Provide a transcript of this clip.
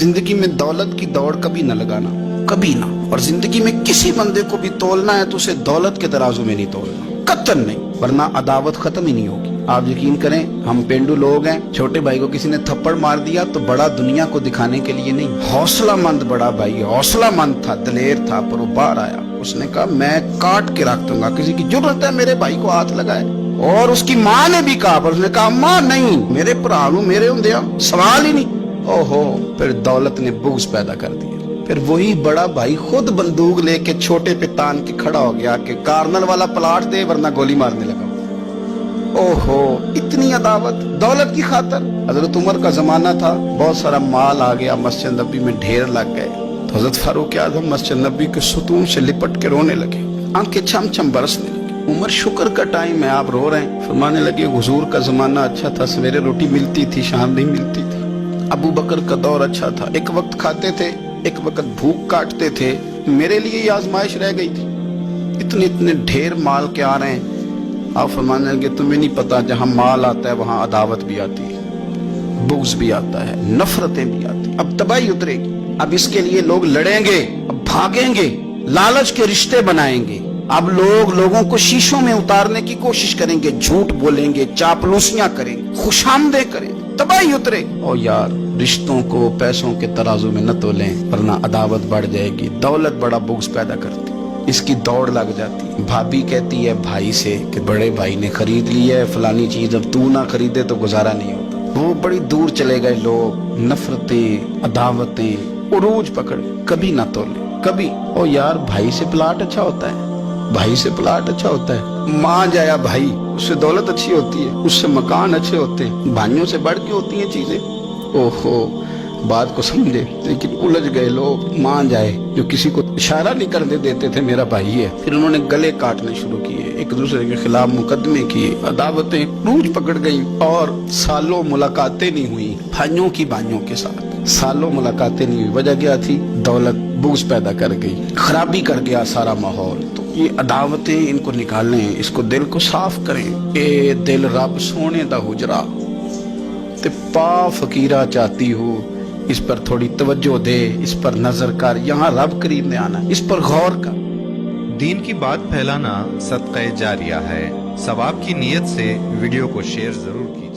जिंदगी में दौलत की दौड़ कभी न लगाना, कभी ना। और जिंदगी में किसी बंदे को भी तोलना है तो उसे दौलत के तराजू में नहीं तोलना, कतई नहीं, वरना अदावत खत्म ही नहीं होगी। आप यकीन करें, हम पेंडू लोग हैं, छोटे भाई को किसी ने थप्पड़ मार दिया तो बड़ा दुनिया को दिखाने के लिए नहीं, हौसलामंद बड़ा भाई, हौसलामंद था, दलेर था, पर वो बाहर आया। उसने कहा मैं काट के रख दूंगा, किसी की जरूरत है मेरे भाई को हाथ लगाए। और उसकी माँ ने भी कहा, पर उसने कहा माँ नहीं, मेरे भरा नूं मेरे हुंदे सवाल ही नहीं। ओहो, फिर दौलत ने बुग़्ज़ पैदा कर दिया। फिर वही बड़ा भाई खुद बंदूक लेके छोटे पे तान के खड़ा हो गया कि कार्नल वाला प्लाट दे वरना गोली मारने लगा। ओहो, इतनी अदावत दौलत की खातर। हजरत उमर का जमाना था, बहुत सारा माल आ गया, मस्जिद नबी में ढेर लग गए, तो हजरत फारूक आज़म मस्जिद नबी के सुतून से लिपट के रोने लगे, आंखें छम छम बरसने लगी। उमर शुक्र का टाइम है, आप रो रहे हैं। फरमाने लगे हुजूर का जमाना अच्छा था, सवेरे रोटी मिलती थी, शाम नहीं मिलती थी। अबू बकर का दौर अच्छा था, एक वक्त खाते थे, एक वक्त भूख काटते थे। मेरे लिए ये आजमाइश रह गई थी। इतने इतने ढेर माल के आ रहे हैं। आप फरमाने लगे तुम्हें नहीं पता, जहां माल आता है वहां अदावत भी आती है, बुग़्ज़ भी आता है, नफरतें भी आती है। अब तबाही उतरेगी, अब इसके लिए लोग लड़ेंगे, अब भागेंगे, लालच के रिश्ते बनाएंगे। अब लोगों को शीशों में उतारने की कोशिश करेंगे, झूठ बोलेंगे, चापलूसियां करेंगे, खुशामदे करेंगे, तबाही उतरेगी। और यार, रिश्तों को पैसों के तराजू में न तोलें, वरना अदावत बढ़ जाएगी। दौलत बड़ा बुग़्ज़ पैदा करती, इसकी दौड़ लग जाती। भाभी कहती है भाई से कि बड़े भाई ने खरीद ली है फलानी चीज, अब तू ना खरीदे तो गुजारा नहीं होता। वो बड़ी दूर चले गए लोग, नफरतें, अदावतें उरूज पकड़, कभी ना तोले, कभी। ओ यार, भाई से प्लाट अच्छा होता है, भाई से प्लाट अच्छा होता है। माँ जाया भाई, उससे दौलत अच्छी होती है, उससे मकान अच्छे होते हैं, भाइयों से बढ़ के होती हैं चीजें। ओहो, बात को समझे, लेकिन उलझ गए लोग। मान जाए, जो किसी को इशारा नहीं करने देते थे मेरा भाई है, फिर उन्होंने गले काटने शुरू किए, एक दूसरे के खिलाफ मुकदमे किए, अदावतें रूज पकड़ गई और सालों मुलाकातें नहीं हुई भाइयों की भाइयों के साथ। सालों मुलाकातें नहीं हुई, वजह क्या थी? दौलत बुग़्ज़ पैदा कर गई, खराबी कर गया सारा माहौल। तो ये अदावतें, इनको निकालें, इसको दिल को साफ करें। ए दिल रब सोने दा हुजरा ते पा फकीरा चाहती हूँ, इस पर थोड़ी तवज्जो दे, इस पर नजर कर, यहाँ रब करीब में आना, इस पर गौर कर। दीन की बात फैलाना सदक़े जारिया है। सवाब की नीयत से वीडियो को शेयर जरूर कीजिए।